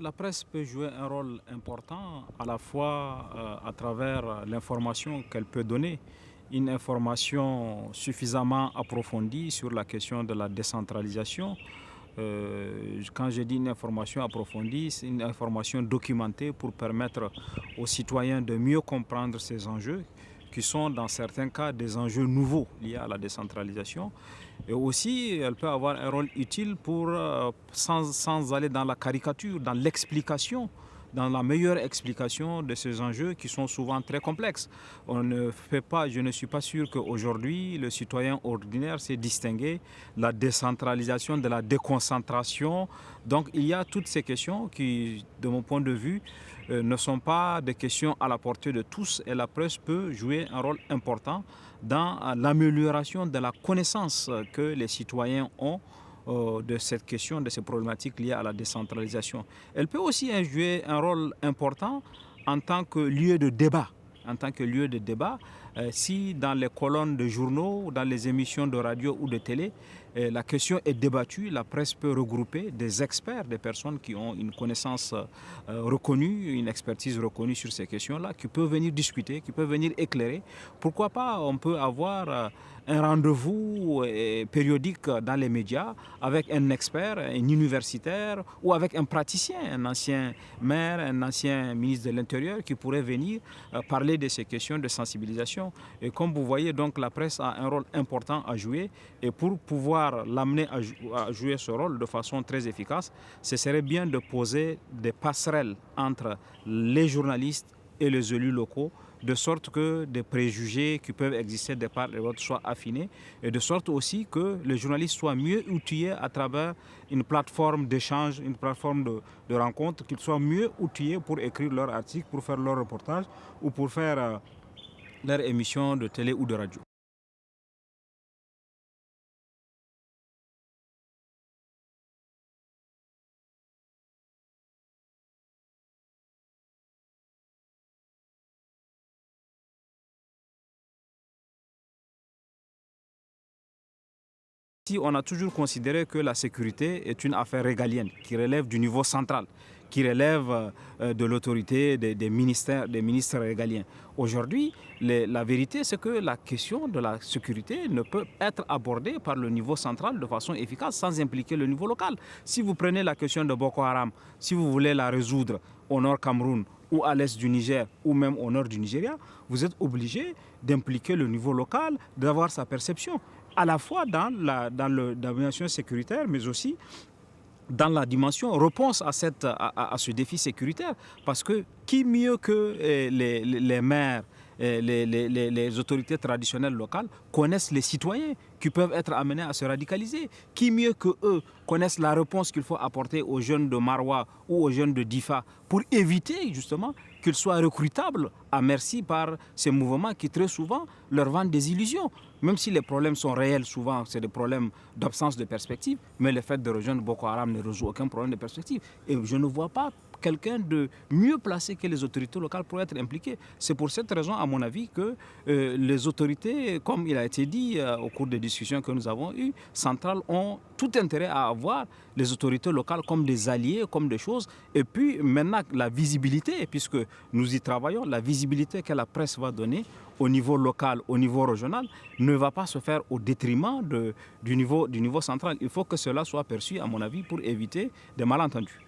La presse peut jouer un rôle important à la fois à travers l'information qu'elle peut donner, une information suffisamment approfondie sur la question de la décentralisation. Quand je dis une information approfondie, c'est une information documentée pour permettre aux citoyens de mieux comprendre ces enjeux qui sont dans certains cas des enjeux nouveaux liés à la décentralisation. Et aussi, elle peut avoir un rôle utile pour, sans aller dans la caricature, dans l'explication, dans la meilleure explication de ces enjeux qui sont souvent très complexes. Je ne suis pas sûr qu'aujourd'hui, le citoyen ordinaire sait distinguer la décentralisation de la déconcentration. Donc il y a toutes ces questions qui, de mon point de vue, ne sont pas des questions à la portée de tous et la presse peut jouer un rôle important dans l'amélioration de la connaissance que les citoyens ont de cette question, de ces problématiques liées à la décentralisation. Elle peut aussi jouer un rôle important en tant que lieu de débat. En tant que lieu de débat, si dans les colonnes de journaux, dans les émissions de radio ou de télé, la question est débattue, la presse peut regrouper des experts, des personnes qui ont une connaissance reconnue, une expertise reconnue sur ces questions-là, qui peuvent venir discuter, qui peuvent venir éclairer. Pourquoi pas, on peut avoir un rendez-vous périodique dans les médias avec un expert, un universitaire ou avec un praticien, un ancien maire, un ancien ministre de l'Intérieur qui pourrait venir parler de ces questions de sensibilisation. Et comme vous voyez, donc la presse a un rôle important à jouer et pour pouvoir l'amener à jouer ce rôle de façon très efficace, ce serait bien de poser des passerelles entre les journalistes et les élus locaux, de sorte que des préjugés qui peuvent exister de part et d'autre soient affinés, et de sorte aussi que les journalistes soient mieux outillés à travers une plateforme d'échange, une plateforme de rencontre, qu'ils soient mieux outillés pour écrire leurs articles, pour faire leurs reportages ou pour faire leur émission de télé ou de radio. Si on a toujours considéré que la sécurité est une affaire régalienne qui relève du niveau central, qui relève de l'autorité des ministres régaliens. Aujourd'hui, la vérité, c'est que la question de la sécurité ne peut être abordée par le niveau central de façon efficace sans impliquer le niveau local. Si vous prenez la question de Boko Haram, si vous voulez la résoudre au nord Cameroun ou à l'est du Niger ou même au nord du Nigeria, vous êtes obligé d'impliquer le niveau local, d'avoir sa perception, à la fois dans la dimension sécuritaire, mais aussi dans la dimension réponse à ce défi sécuritaire. Parce que qui mieux que les maires, les autorités traditionnelles locales connaissent les citoyens qui peuvent être amenés à se radicaliser. Qui mieux que eux connaissent la réponse qu'il faut apporter aux jeunes de Maroua ou aux jeunes de Difa pour éviter justement qu'ils soient recrutables à merci par ces mouvements qui très souvent leur vendent des illusions. Même si les problèmes sont réels, souvent c'est des problèmes d'absence de perspective, mais le fait de rejoindre Boko Haram ne résout aucun problème de perspective. Et je ne vois pas quelqu'un de mieux placé que les autorités locales pour être impliquées. C'est pour cette raison, à mon avis, que les autorités, comme il a été dit au cours des discussions que nous avons eues, centrales, ont tout intérêt à avoir les autorités locales comme des alliés, comme des choses. Et puis maintenant, la visibilité, puisque nous y travaillons, la visibilité que la presse va donner au niveau local, au niveau régional, ne va pas se faire au détriment du niveau central. Il faut que cela soit perçu, à mon avis, pour éviter des malentendus.